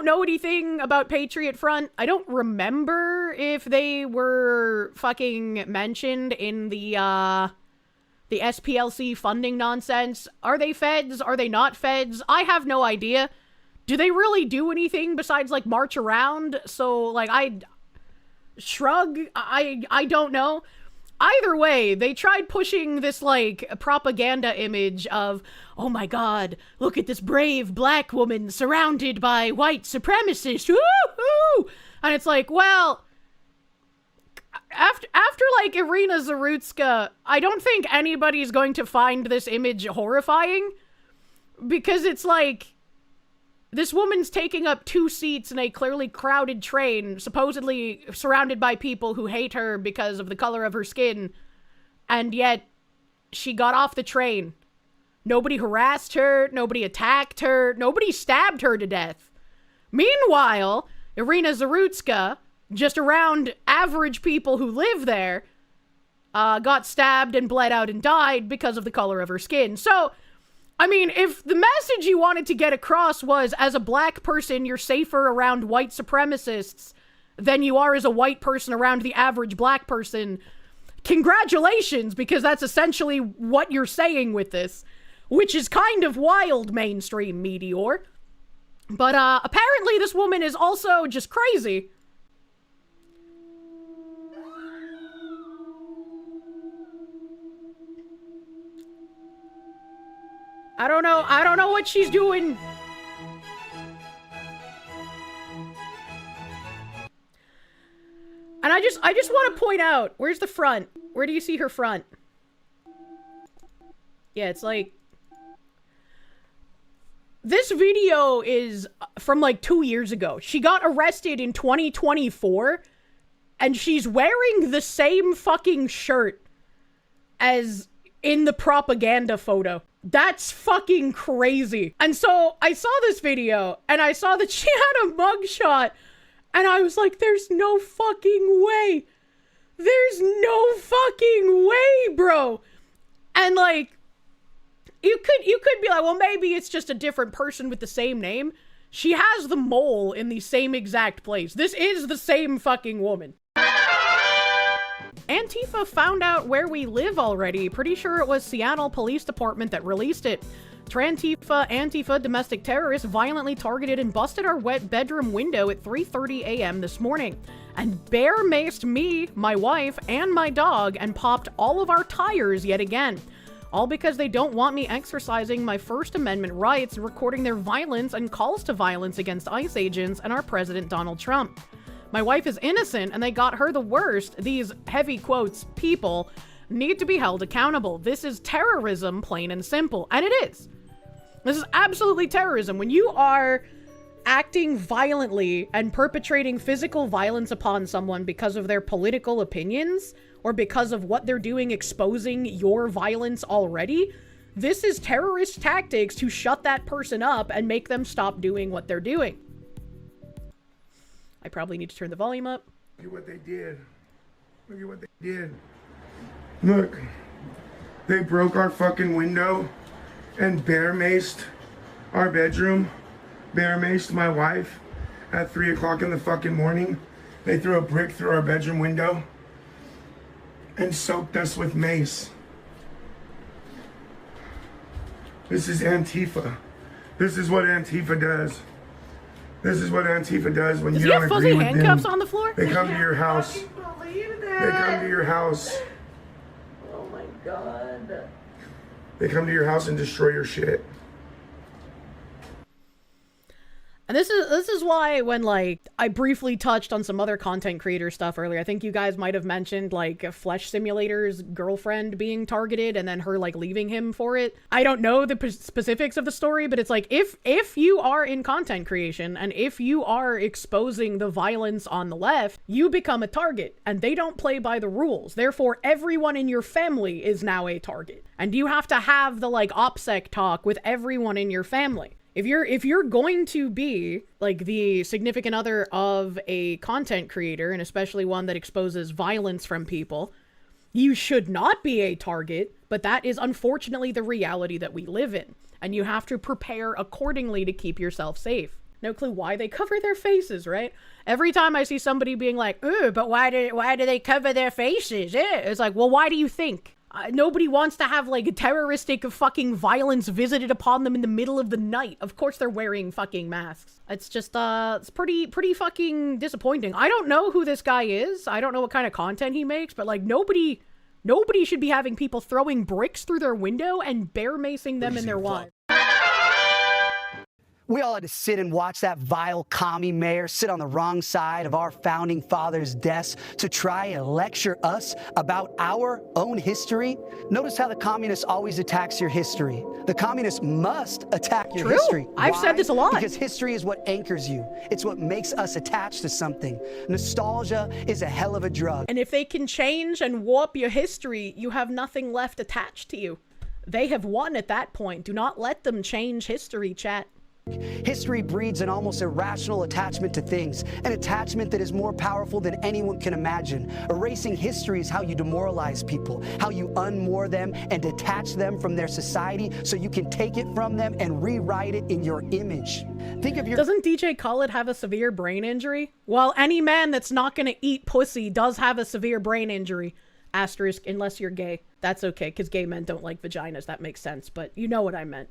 don't know anything about Patriot Front. I don't remember if they were fucking mentioned in the SPLC funding nonsense. Are they feds? Are they not feds? I have no idea. Do they really do anything besides, like, march around? So, like, shrug? I don't know. Either way, they tried pushing this, like, propaganda image of, oh my god, look at this brave black woman surrounded by white supremacists, woo-hoo! And it's like, well, after like, Irina Zarutska, I don't think anybody's going to find this image horrifying, because it's like, this woman's taking up 2 seats in a clearly crowded train, supposedly surrounded by people who hate her because of the color of her skin, and yet she got off the train. Nobody harassed her, nobody attacked her, nobody stabbed her to death. Meanwhile, Irina Zarutska, just around average people who live there, got stabbed and bled out and died because of the color of her skin. So, I mean, if the message you wanted to get across was, as a black person, you're safer around white supremacists than you are as a white person around the average black person, congratulations, because that's essentially what you're saying with this, which is kind of wild, mainstream meteor. But, apparently this woman is also just crazy. I don't know what she's doing. And I just want to point out, where's the front? Where do you see her front? Yeah, it's like, this video is from like 2 years ago. She got arrested in 2024, and she's wearing the same fucking shirt as in the propaganda photo. That's fucking crazy. And so I saw this video and I saw that she had a mugshot and I was like, there's no fucking way. There's no fucking way, bro. And like, you could be like, well, maybe it's just a different person with the same name. She has the mole in the same exact place. This is the same fucking woman. Antifa found out where we live already. Pretty sure it was Seattle Police Department that released it. Antifa domestic terrorists violently targeted and busted our wet bedroom window at 3:30 a.m. this morning. And bear maced me, my wife, and my dog and popped all of our tires yet again. All because they don't want me exercising my First Amendment rights, recording their violence and calls to violence against ICE agents and our president Donald Trump. My wife is innocent and they got her the worst. These, heavy quotes, people need to be held accountable. This is terrorism, plain and simple. And it is. This is absolutely terrorism. When you are acting violently and perpetrating physical violence upon someone because of their political opinions or because of what they're doing exposing your violence already, this is terrorist tactics to shut that person up and make them stop doing what they're doing. I probably need to turn the volume up. Look at what they did. Look at what they did. Look. They broke our fucking window and bear maced our bedroom. Bear maced my wife at 3 o'clock in the fucking morning. They threw a brick through our bedroom window and soaked us with mace. This is Antifa. This is what Antifa does. This is what Antifa does when you don't agree with them. Does he have fuzzy handcuffs on the floor? They come to your house. They come to your house. Oh my god. They come to your house and destroy your shit. And this is why when, like, I briefly touched on some other content creator stuff earlier, I think you guys might have mentioned, like, Flesh Simulator's girlfriend being targeted and then her, like, leaving him for it. I don't know the specifics of the story, but it's like, if you are in content creation and if you are exposing the violence on the left, you become a target and they don't play by the rules. Therefore, everyone in your family is now a target. And you have to have the, like, OPSEC talk with everyone in your family. If you're going to be, like, the significant other of a content creator, and especially one that exposes violence from people, you should not be a target, but that is unfortunately the reality that we live in. And you have to prepare accordingly to keep yourself safe. No clue why they cover their faces, right? Every time I see somebody being like, "Ooh, but why do they cover their faces?" It's like, well, why do you think? Nobody wants to have, like, terroristic fucking violence visited upon them in the middle of the night. Of course they're wearing fucking masks. It's just, it's pretty fucking disappointing. I don't know who this guy is. I don't know what kind of content he makes, but, like, nobody should be having people throwing bricks through their window and bear macing them and their wives. We all had to sit and watch that vile commie mayor sit on the wrong side of our founding fathers' desks to try and lecture us about our own history. Notice how the communist always attacks your history. The communist must attack your history. I've said this a lot. Because history is what anchors you. It's what makes us attached to something. Nostalgia is a hell of a drug. And if they can change and warp your history, you have nothing left attached to you. They have won at that point. Do not let them change history, chat. History breeds an almost irrational attachment to things, an attachment that is more powerful than anyone can imagine. Erasing history is how you demoralize people, how you unmoor them and detach them from their society so you can take it from them and rewrite it in your image. Think of your— Doesn't DJ Khaled have a severe brain injury? Well, any man that's not gonna eat pussy does have a severe brain injury. Asterisk, unless you're gay. That's okay, because gay men don't like vaginas. That makes sense, but you know what I meant.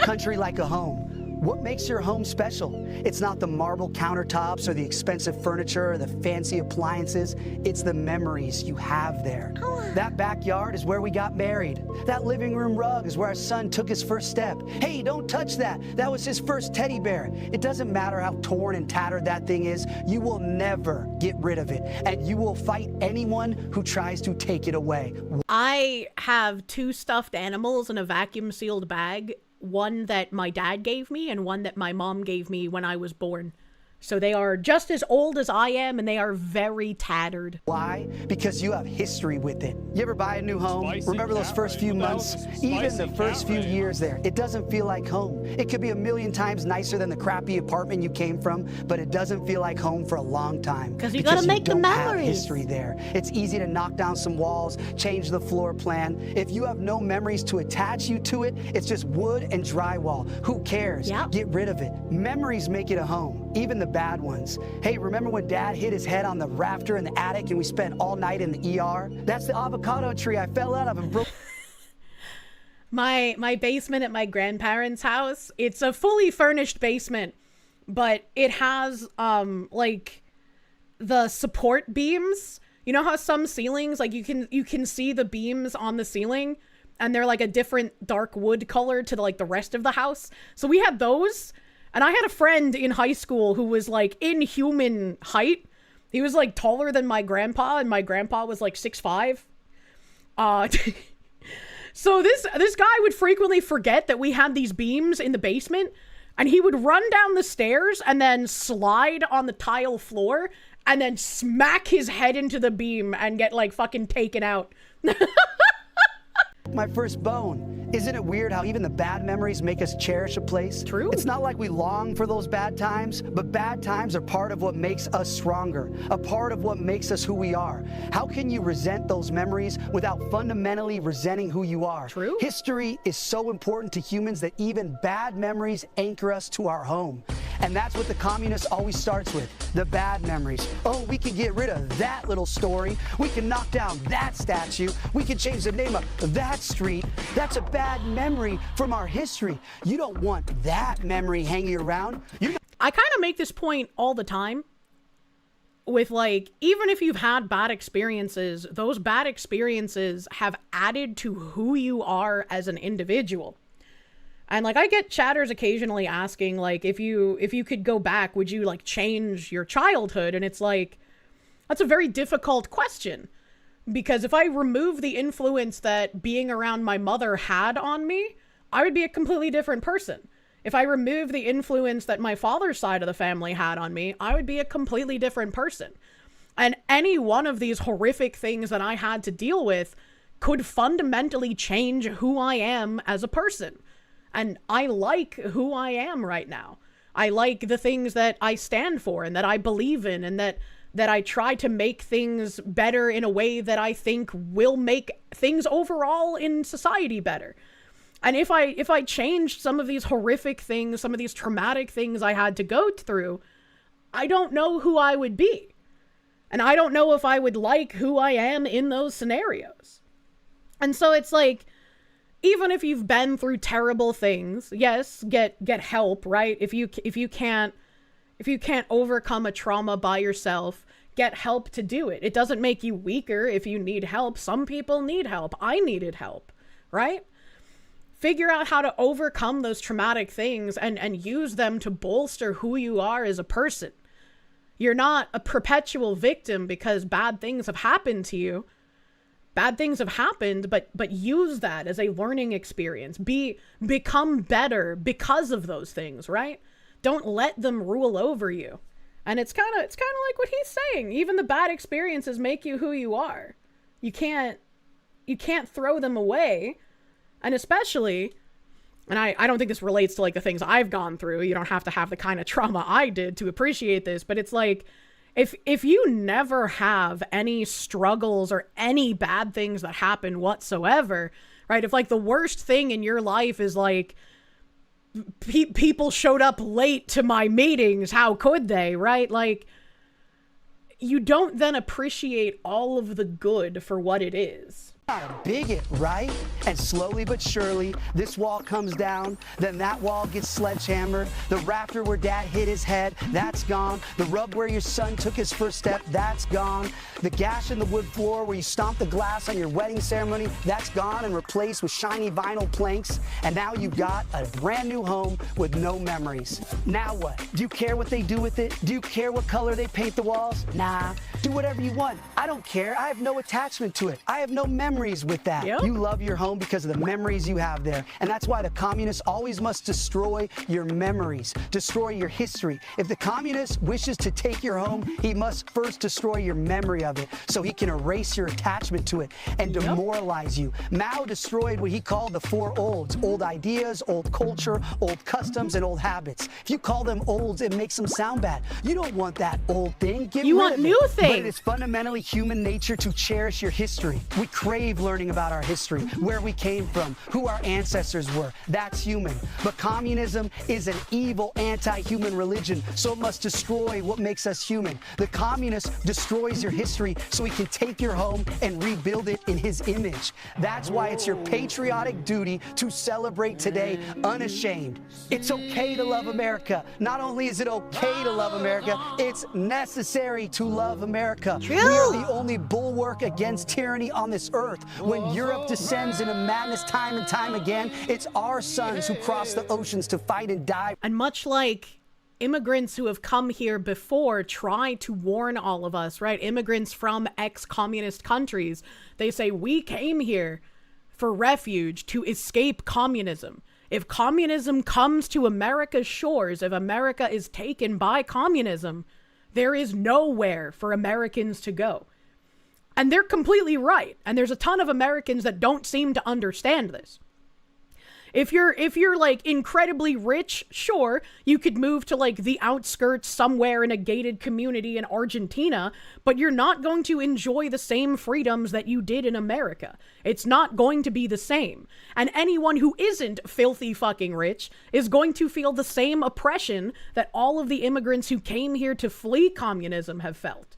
country like a home. What makes your home special? It's not the marble countertops or the expensive furniture or the fancy appliances. It's the memories you have there. That backyard is where we got married. That living room rug is where our son took his first step. Hey, don't touch that. That was his first teddy bear. It doesn't matter how torn and tattered that thing is. You will never get rid of it. And you will fight anyone who tries to take it away. I have 2 stuffed animals in a vacuum sealed bag. One that my dad gave me and one that my mom gave me when I was born. So they are just as old as I am, and they are very tattered. Why? Because you have history with it. You ever buy a new home? Remember those first few months? Even the first few years there. It doesn't feel like home. It could be 1,000,000 times nicer than the crappy apartment you came from, but it doesn't feel like home for a long time. Because you gotta make the memories. Have history there. It's easy to knock down some walls, change the floor plan. If you have no memories to attach you to it, it's just wood and drywall. Who cares? Yep. Get rid of it. Memories make it a home, even the bad ones. Hey, remember when Dad hit his head on the rafter in the attic and we spent all night in the ER? That's the avocado tree I fell out of and broke. My basement at my grandparents' house, it's a fully furnished basement, but it has like the support beams. You know how some ceilings, like you can see the beams on the ceiling and they're like a different dark wood color to the rest of the house. So we had those. And I had a friend in high school who was like inhuman height. He was like taller than my grandpa, and my grandpa was like 6'5". So this guy would frequently forget that we had these beams in the basement, and he would run down the stairs and then slide on the tile floor and then smack his head into the beam and get like fucking taken out. My first bone. Isn't it weird how even the bad memories make us cherish a place? True. It's not like we long for those bad times, but bad times are part of what makes us stronger, a part of what makes us who we are. How can you resent those memories without fundamentally resenting who you are? True. History is so important to humans that even bad memories anchor us to our home. And that's what the communist always starts with, the bad memories. Oh, we can get rid of that little story. We can knock down that statue. We can change the name of that street. That's a bad memory from our history. You don't want that memory hanging around. I kind of make this point all the time with like, even if you've had bad experiences, those bad experiences have added to who you are as an individual. And like, I get chatters occasionally asking like, if you could go back, would you like change your childhood? And it's like, that's a very difficult question. Because if I remove the influence that being around my mother had on me, I would be a completely different person. If I remove the influence that my father's side of the family had on me, I would be a completely different person. And any one of these horrific things that I had to deal with could fundamentally change who I am as a person. And I like who I am right now. I like the things that I stand for and that I believe in, and that I try to make things better in a way that I think will make things overall in society better. And if I changed some of these horrific things, some of these traumatic things I had to go through, I don't know who I would be. And I don't know if I would like who I am in those scenarios. And so it's like, even if you've been through terrible things, yes, get help, right? If you can't overcome a trauma by yourself, get help to do it. It doesn't make you weaker if you need help. Some people need help. I needed help, right? Figure out how to overcome those traumatic things and use them to bolster who you are as a person. You're not a perpetual victim because bad things have happened to you. Bad things have happened, but use that as a learning experience. Become better because of those things, right? Don't let them rule over you. And it's kind of like what he's saying. Even the bad experiences make you who you are. You can't throw them away. And especially, and I don't think this relates to like the things I've gone through. You don't have to have the kind of trauma I did to appreciate this, but it's like, if you never have any struggles or any bad things that happen whatsoever, right? If like the worst thing in your life is like people showed up late to my meetings, how could they, right? Like, you don't then appreciate all of the good for what it is. Not a bigot, right? And slowly but surely, this wall comes down, then that wall gets sledgehammered. The rafter where dad hit his head, that's gone. The rub where your son took his first step, that's gone. The gash in the wood floor where you stomped the glass on your wedding ceremony, that's gone and replaced with shiny vinyl planks. And now you've got a brand new home with no memories. Now what? Do you care what they do with it? Do you care what color they paint the walls? Nah. Do whatever you want. I don't care. I have no attachment to it. I have no memories with that. Yep. You love your home because of the memories you have there. And that's why the communists always must destroy your memories, destroy your history. If the communist wishes to take your home, he must first destroy your memory of it so he can erase your attachment to it and demoralize you. Mao destroyed what he called the four olds: old ideas, old culture, old customs, and old habits. If you call them olds, it makes them sound bad. You don't want that old thing. Get You rid want of new it. things. But it is fundamentally human nature to cherish your history. We crave learning about our history, where we came from, who our ancestors were. That's human. But communism is an evil, anti-human religion, so it must destroy what makes us human. The communist destroys your history so he can take your home and rebuild it in his image. That's why it's your patriotic duty to celebrate today unashamed. It's okay to love America. Not only is it okay to love America, it's necessary to love America. We are the only bulwark against tyranny on this earth. When Europe descends into madness time and time again, it's our sons who cross the oceans to fight and die. And much like immigrants who have come here before try to warn all of us, right? Immigrants from ex-communist countries, they say, we came here for refuge to escape communism. If communism comes to America's shores, if America is taken by communism, there is nowhere for Americans to go. And they're completely right. And there's a ton of Americans that don't seem to understand this. If you're like incredibly rich, sure, you could move to like the outskirts somewhere in a gated community in Argentina, but you're not going to enjoy the same freedoms that you did in America. It's not going to be the same. And anyone who isn't filthy fucking rich is going to feel the same oppression that all of the immigrants who came here to flee communism have felt.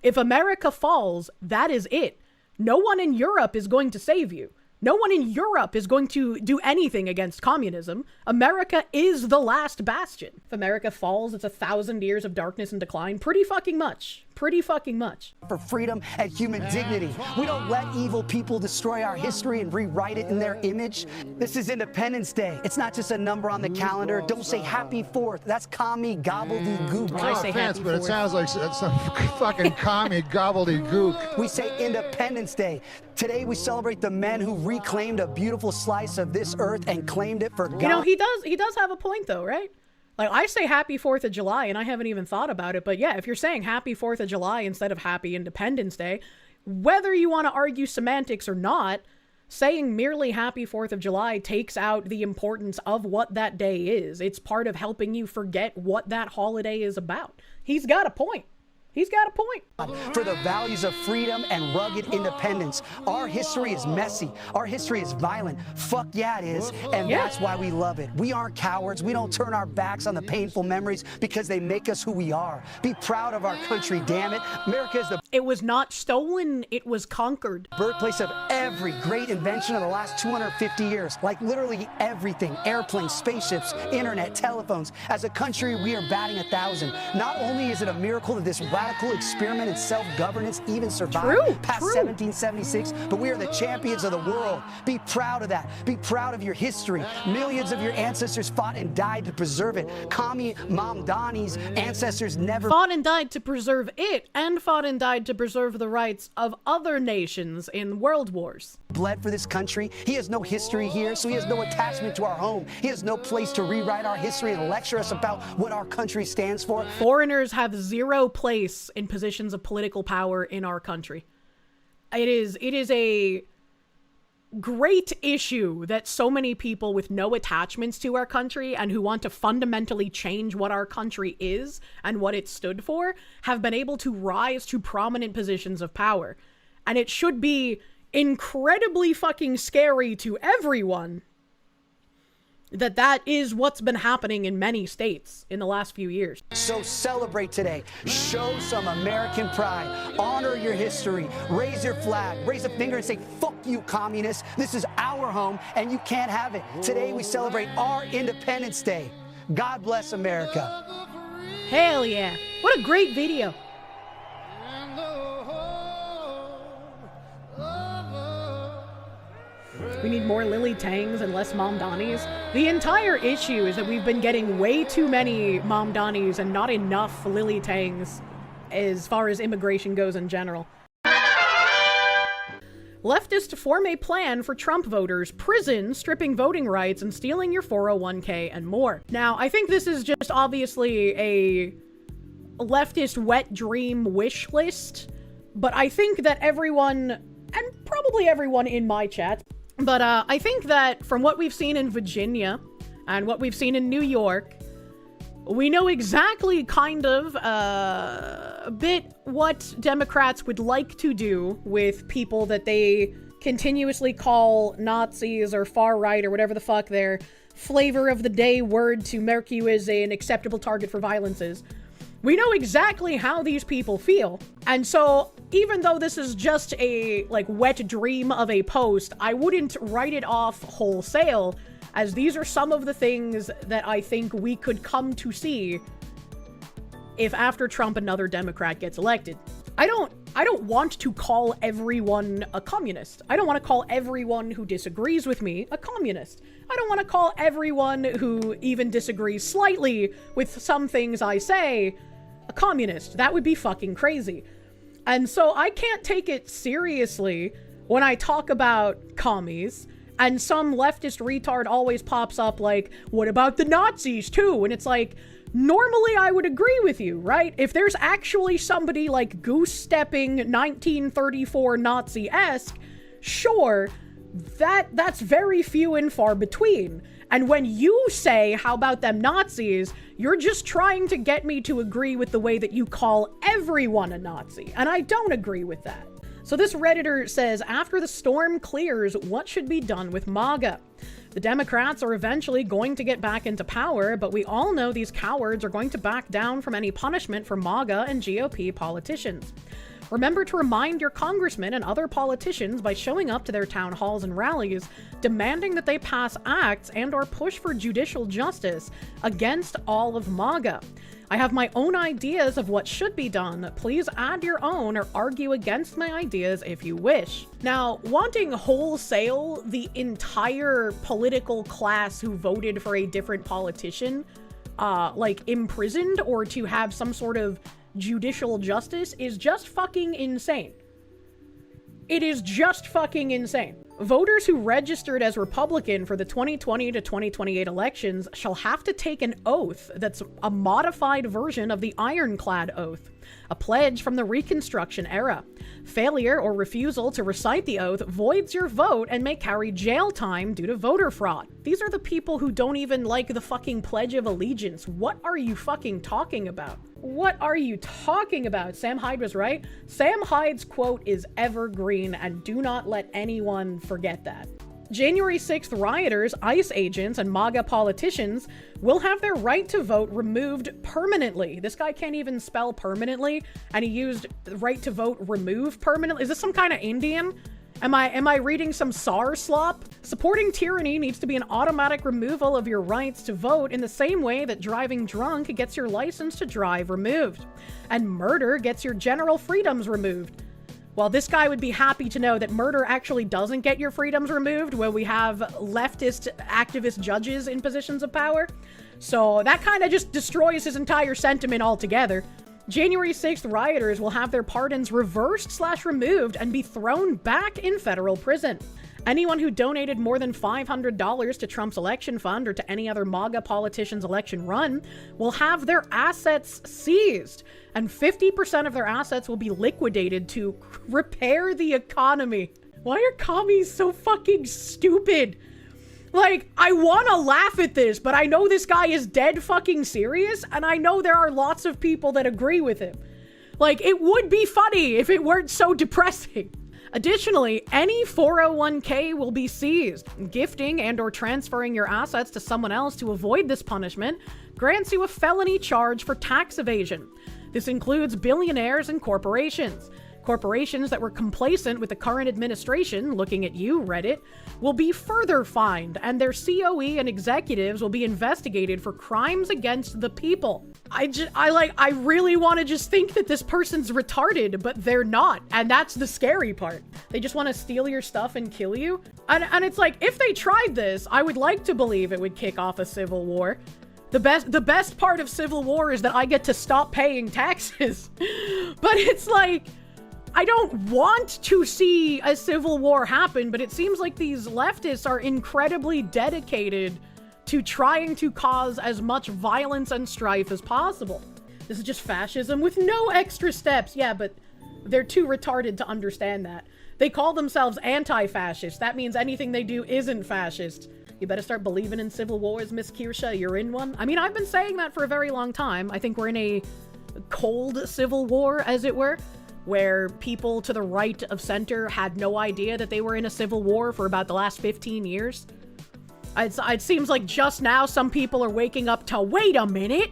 If America falls, that is it. No one in Europe is going to save you. No one in Europe is going to do anything against communism. America is the last bastion. If America falls, it's 1,000 years of darkness and decline. Pretty fucking much. Pretty fucking much. For freedom and human dignity. We don't let evil people destroy our history and rewrite it in their image. This is Independence Day. It's not just a number on the calendar. Don't say Happy 4th. That's commie gobbledygook. I say Happy but it 4th. sounds like some fucking commie gobbledygook. We say Independence Day. Today we celebrate the men who reclaimed a beautiful slice of this earth and claimed it for God. You know, he does have a point though, right? Like, I say Happy 4th of July, and I haven't even thought about it, but yeah, if you're saying Happy 4th of July instead of Happy Independence Day, whether you want to argue semantics or not, saying merely Happy 4th of July takes out the importance of what that day is. It's part of helping you forget what that holiday is about. He's got a point. He's got a point. For the values of freedom and rugged independence. Our history is messy. Our history is violent. Fuck yeah, it is. And that's why we love it. We aren't cowards. We don't turn our backs on the painful memories because they make us who we are. Be proud of our country, damn it. America is the... It was not stolen, it was conquered. Birthplace of every great invention of the last 250 years. Like literally everything. Airplanes, spaceships, internet, telephones. As a country, we are batting 1,000. Not only is it a miracle that this radical experiment in self-governance even survived past 1776, but we are the champions of the world. Be proud of that. Be proud of your history. Millions of your ancestors fought and died to preserve it. Commie Mamdani's ancestors never fought and died to preserve it, and fought and died to preserve the rights of other nations in world wars. Bled for this country. He has no history here, so he has no attachment to our home. He has no place to rewrite our history and lecture us about what our country stands for. Foreigners have zero place in positions of political power in our country. It is a great issue that so many people with no attachments to our country and who want to fundamentally change what our country is and what it stood for have been able to rise to prominent positions of power. And it should be incredibly fucking scary to everyone that is what's been happening in many states in the last few years. So celebrate today. Show some American pride. Honor your history. Raise your flag. Raise a finger and say, fuck you, communists. This is our home and you can't have it. Today we celebrate our Independence Day. God bless America. Hell yeah. What a great video. We need more Lily Tangs and less Mamdanis. The entire issue is that we've been getting way too many Mamdanis and not enough Lily Tangs as far as immigration goes in general. Leftists form a plan for Trump voters, prison, stripping voting rights, and stealing your 401k and more. Now, I think this is just obviously a leftist wet dream wish list, but I think that everyone, and probably everyone in my chat, but I think that from what we've seen in Virginia and what we've seen in New York, we know exactly kind of a bit what Democrats would like to do with people that they continuously call Nazis or far right or whatever the fuck their flavor of the day word to mark you as an acceptable target for violence is. We know exactly how these people feel. And so even though this is just a wet dream of a post, I wouldn't write it off wholesale, as these are some of the things that I think we could come to see if after Trump another Democrat gets elected. I don't want to call everyone a communist. I don't want to call everyone who disagrees with me a communist. I don't want to call everyone who even disagrees slightly with some things I say a communist. That would be fucking crazy. And so I can't take it seriously when I talk about commies and some leftist retard always pops up like, what about the Nazis too? And it's like, normally I would agree with you, right? If there's actually somebody like goose-stepping 1934 Nazi-esque, sure, that's very few and far between. And when you say, how about them Nazis, you're just trying to get me to agree with the way that you call everyone a Nazi. And I don't agree with that. So this Redditor says, after the storm clears, what should be done with MAGA? The Democrats are eventually going to get back into power, but we all know these cowards are going to back down from any punishment for MAGA and GOP politicians. Remember to remind your congressmen and other politicians by showing up to their town halls and rallies, demanding that they pass acts and/or push for judicial justice against all of MAGA. I have my own ideas of what should be done. Please add your own or argue against my ideas if you wish. Now, wanting wholesale the entire political class who voted for a different politician, imprisoned or to have some sort of judicial justice is just fucking insane. It is just fucking insane. Voters who registered as Republican for the 2020 to 2028 elections shall have to take an oath that's a modified version of the ironclad oath. a pledge from the Reconstruction era. Failure or refusal to recite the oath voids your vote and may carry jail time due to voter fraud. These are the people who don't even like the fucking Pledge of Allegiance. What are you fucking talking about? What are you talking about? Sam Hyde was right. Sam Hyde's quote is evergreen, and do not let anyone forget that. January 6th rioters, ICE agents, and MAGA politicians will have their right to vote removed permanently. This guy can't even spell permanently, and he used right to vote remove permanently. Is this some kind of Indian? Am I reading some SAR slop? Supporting tyranny needs to be an automatic removal of your rights to vote in the same way that driving drunk gets your license to drive removed. And murder gets your general freedoms removed. Well, this guy would be happy to know that murder actually doesn't get your freedoms removed when we have leftist activist judges in positions of power. So that kind of just destroys his entire sentiment altogether. January 6th rioters will have their pardons reversed/removed and be thrown back in federal prison. Anyone who donated more than $500 to Trump's election fund or to any other MAGA politician's election run will have their assets seized, and 50% of their assets will be liquidated to repair the economy. Why are commies so fucking stupid? Like, I want to laugh at this, but I know this guy is dead fucking serious, and I know there are lots of people that agree with him. Like, it would be funny if it weren't so depressing. Additionally, any 401k will be seized. Gifting and or transferring your assets to someone else to avoid this punishment grants you a felony charge for tax evasion. This includes billionaires and corporations. Corporations that were complacent with the current administration, looking at you, Reddit, will be further fined, and their COE and executives will be investigated for crimes against the people. I really want to just think that this person's retarded, but they're not, and that's the scary part. They just want to steal your stuff and kill you. And it's like, if they tried this, I would like to believe it would kick off a civil war. The best part of civil war is that I get to stop paying taxes. But it's like, I don't want to see a civil war happen, but it seems like these leftists are incredibly dedicated to trying to cause as much violence and strife as possible. This is just fascism with no extra steps. Yeah, but they're too retarded to understand that. They call themselves anti-fascist. That means anything they do isn't fascist. You better start believing in civil wars, Miss Kirsche. You're in one. I mean, I've been saying that for a very long time. I think we're in a cold civil war, as it were, where people to the right of center had no idea that they were in a civil war for about the last 15 years. It seems like just now some people are waking up to, wait a minute,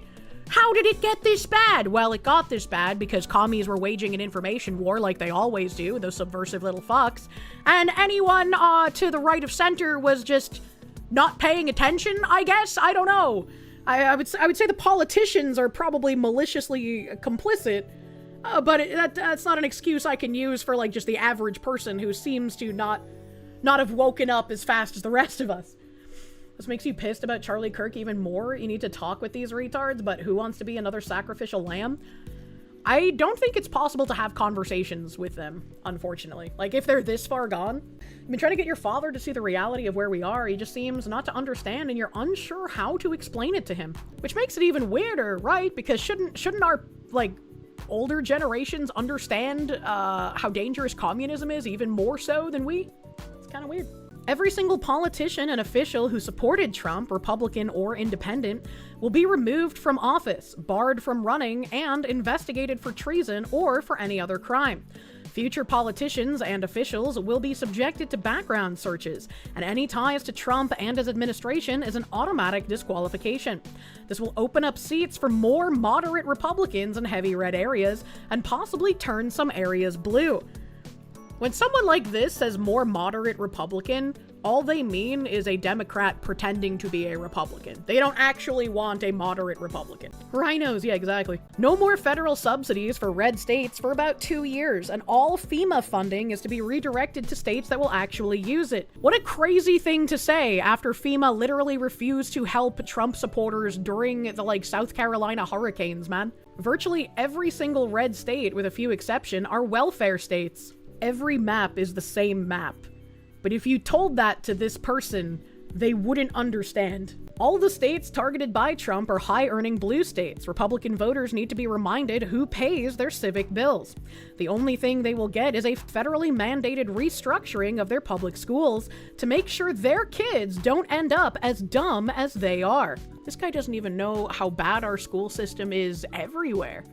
how did it get this bad? Well, it got this bad because commies were waging an information war like they always do, those subversive little fucks. And anyone to the right of center was just not paying attention, I guess? I don't know. I would say the politicians are probably maliciously complicit, but that's not an excuse I can use for like just the average person who seems to not have woken up as fast as the rest of us. This makes you pissed about Charlie Kirk even more? You need to talk with these retards, but who wants to be another sacrificial lamb? I don't think it's possible to have conversations with them, unfortunately. Like, if they're this far gone. You've been trying to get your father to see the reality of where we are. He just seems not to understand, and you're unsure how to explain it to him. Which makes it even weirder, right? Because shouldn't our, like, older generations understand how dangerous communism is even more so than we? It's kind of weird. Every single politician and official who supported Trump, Republican or independent, will be removed from office, barred from running, and investigated for treason or for any other crime. Future politicians and officials will be subjected to background searches, and any ties to Trump and his administration is an automatic disqualification. This will open up seats for more moderate Republicans in heavy red areas and possibly turn some areas blue. When someone like this says more moderate Republican, all they mean is a Democrat pretending to be a Republican. They don't actually want a moderate Republican. Rhinos, yeah, exactly. No more federal subsidies for red states for about 2 years, and all FEMA funding is to be redirected to states that will actually use it. What a crazy thing to say after FEMA literally refused to help Trump supporters during the, South Carolina hurricanes, man. Virtually every single red state, with a few exceptions, are welfare states. Every map is the same map. But if you told that to this person, they wouldn't understand. All the states targeted by Trump are high-earning blue states. Republican voters need to be reminded who pays their civic bills. The only thing they will get is a federally mandated restructuring of their public schools to make sure their kids don't end up as dumb as they are. This guy doesn't even know how bad our school system is everywhere.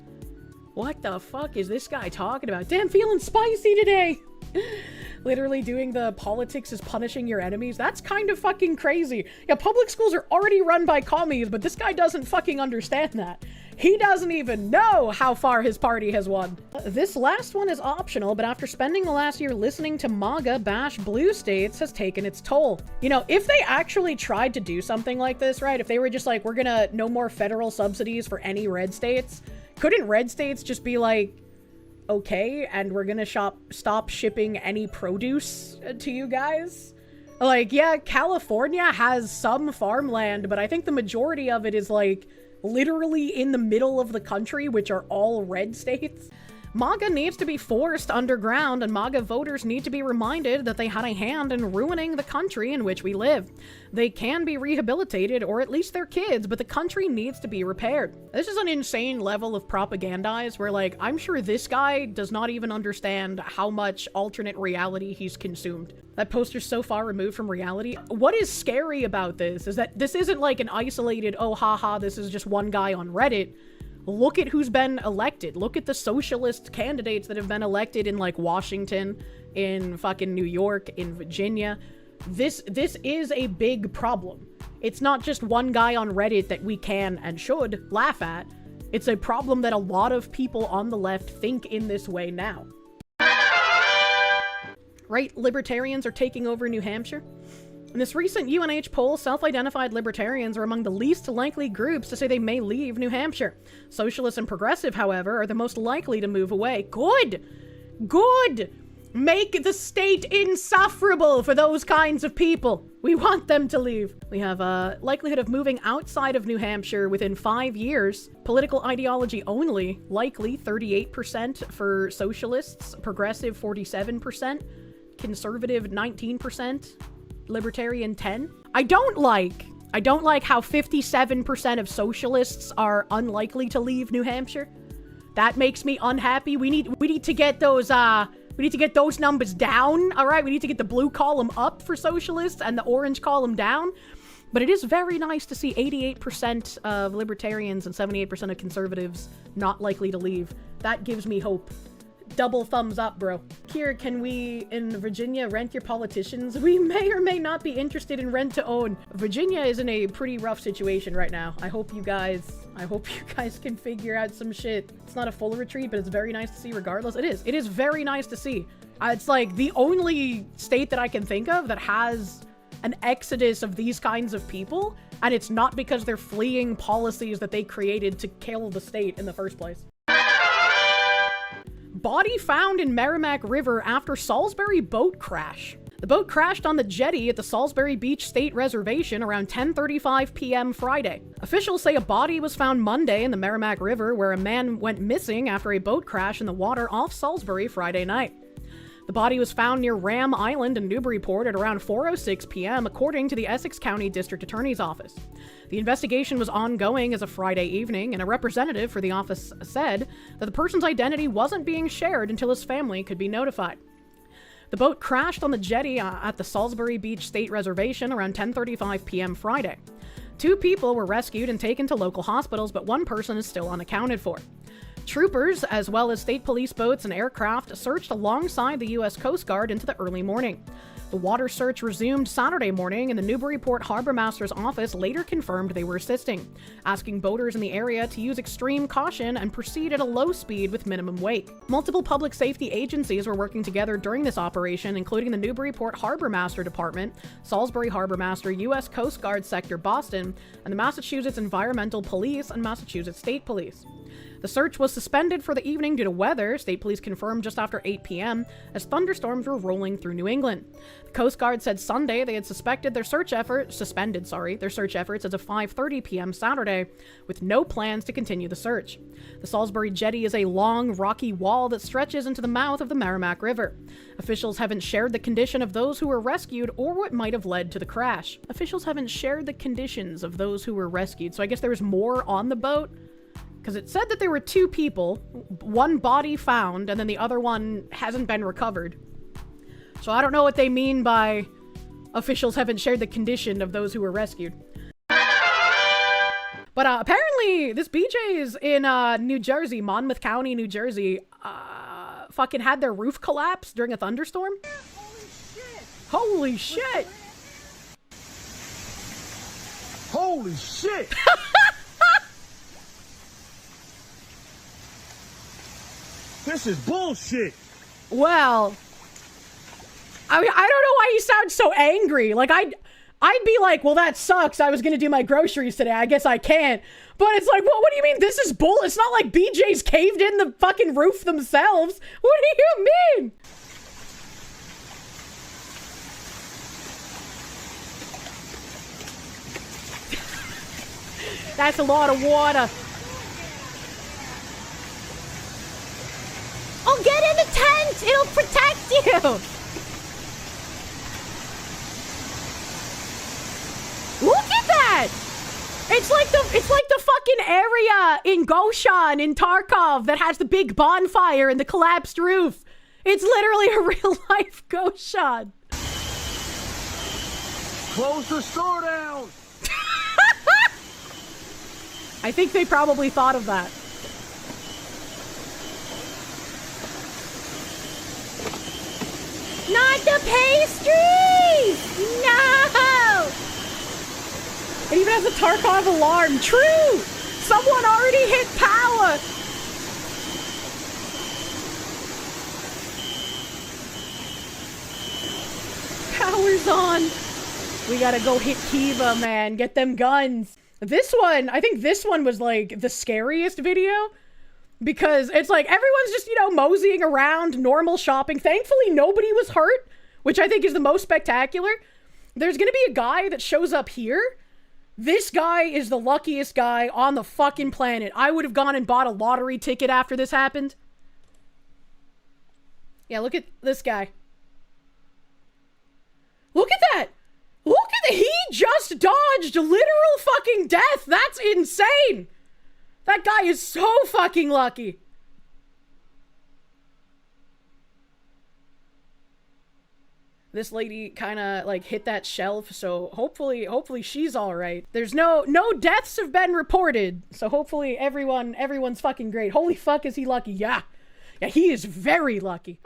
What the fuck is this guy talking about? Damn, feeling spicy today! Literally doing the politics is punishing your enemies. That's kind of fucking crazy. Yeah, public schools are already run by commies, but this guy doesn't fucking understand that. He doesn't even know how far his party has won. This last one is optional, but after spending the last year listening to MAGA bash blue states has taken its toll. You know, if they actually tried to do something like this, right? If they were just like, we're gonna no more federal subsidies for any red states, couldn't red states just be like, okay, and we're gonna stop shipping any produce to you guys? Like, yeah, California has some farmland, but I think the majority of it is like literally in the middle of the country, which are all red states. MAGA needs to be forced underground, and MAGA voters need to be reminded that they had a hand in ruining the country in which we live. They can be rehabilitated, or at least their kids, but the country needs to be repaired. This is an insane level of propagandize where, like, I'm sure this guy does not even understand how much alternate reality he's consumed. That poster's so far removed from reality. What is scary about this is that this isn't like an isolated, oh haha, this is just one guy on Reddit. Look at who's been elected. Look at the socialist candidates that have been elected in like Washington, in fucking New York, in Virginia. This is a big problem. It's not just one guy on Reddit that we can and should laugh at. It's a problem that a lot of people on the left think in this way now. Right, libertarians are taking over New Hampshire. In this recent UNH poll, self-identified libertarians are among the least likely groups to say they may leave New Hampshire. Socialists and progressive, however, are the most likely to move away. Good! Good! Make the state insufferable for those kinds of people. We want them to leave. We have a likelihood of moving outside of New Hampshire within 5 years. Political ideology only, likely 38% for socialists, progressive 47%, conservative 19%. Libertarian 10. I don't like how 57% of socialists are unlikely to leave New Hampshire. That makes me unhappy. We need to get those numbers down. All right, we need to get the blue column up for socialists and the orange column down. But it is very nice to see 88% of libertarians and 78% of conservatives not likely to leave. That gives me hope. Double thumbs up, bro. Here, can we, in Virginia, rent your politicians? We may or may not be interested in rent to own. Virginia is in a pretty rough situation right now. I hope you guys can figure out some shit. It's not a full retreat, but it's very nice to see regardless. It is very nice to see. It's like the only state that I can think of that has an exodus of these kinds of people, and it's not because they're fleeing policies that they created to kill the state in the first place. Body found in Merrimack River after Salisbury boat crash. The boat crashed on the jetty at the Salisbury Beach State Reservation around 10:35 p.m. Friday. Officials say a body was found Monday in the Merrimack River, where a man went missing after a boat crash in the water off Salisbury Friday night. The body was found near Ram Island in Newburyport at around 4:06 p.m., according to the Essex County District Attorney's Office. The investigation was ongoing as of Friday evening, and a representative for the office said that the person's identity wasn't being shared until his family could be notified. The boat crashed on the jetty at the Salisbury Beach State Reservation around 10:35 p.m. Friday. 2 people were rescued and taken to local hospitals, but 1 person is still unaccounted for. Troopers, as well as state police boats and aircraft, searched alongside the U.S. Coast Guard into the early morning. The water search resumed Saturday morning, and the Newburyport Harbor Master's office later confirmed they were assisting, asking boaters in the area to use extreme caution and proceed at a low speed with minimum wake. Multiple public safety agencies were working together during this operation, including the Newburyport Harbor Master Department, Salisbury Harbor Master, U.S. Coast Guard Sector Boston, and the Massachusetts Environmental Police and Massachusetts State Police. The search was suspended for the evening due to weather, state police confirmed just after 8 p.m., as thunderstorms were rolling through New England. The Coast Guard said Sunday they had suspended their search efforts as of 5:30 p.m. Saturday, with no plans to continue the search. The Salisbury Jetty is a long, rocky wall that stretches into the mouth of the Merrimack River. Officials haven't shared the condition of those who were rescued or what might have led to the crash. Officials haven't shared the conditions of those who were rescued. So I guess there was more on the boat? Because it said that there were 2 people, one body found, and then the other one hasn't been recovered. So I don't know what they mean by officials haven't shared the condition of those who were rescued. But apparently this BJ's in New Jersey, Monmouth County, New Jersey, fucking had their roof collapse during a thunderstorm. Holy shit! Holy shit! This is bullshit! Well, I mean, I don't know why you sound so angry. Like, I'd be like, well, that sucks. I was gonna do my groceries today. I guess I can't. But it's like, what do you mean? This is bull. It's not like BJ's caved in the fucking roof themselves. What do you mean? That's a lot of water. Oh, get in the tent! It'll protect you! Look at that! It's like the fucking area in Goshen in Tarkov that has the big bonfire and the collapsed roof. It's literally a real life Goshen. Close the store down! I think they probably thought of that. Not the pastries! No! It even has a Tarkov alarm. True! Someone already hit power! Power's on. We gotta go hit Kiva, man. Get them guns. This one, I think this one was like the scariest video. Because it's like everyone's just, you know, moseying around, normal shopping. Thankfully, nobody was hurt, which I think is the most spectacular. There's gonna be a guy that shows up here. This guy is the luckiest guy on the fucking planet. I would have gone and bought a lottery ticket after this happened. Yeah, look at this guy. Look at that! Look at that! He just dodged literal fucking death! That's insane! That guy is so fucking lucky. This lady kind of like hit that shelf, so hopefully she's all right. There's no deaths have been reported, so hopefully everyone's fucking great. Holy fuck, is he lucky? Yeah, he is very lucky.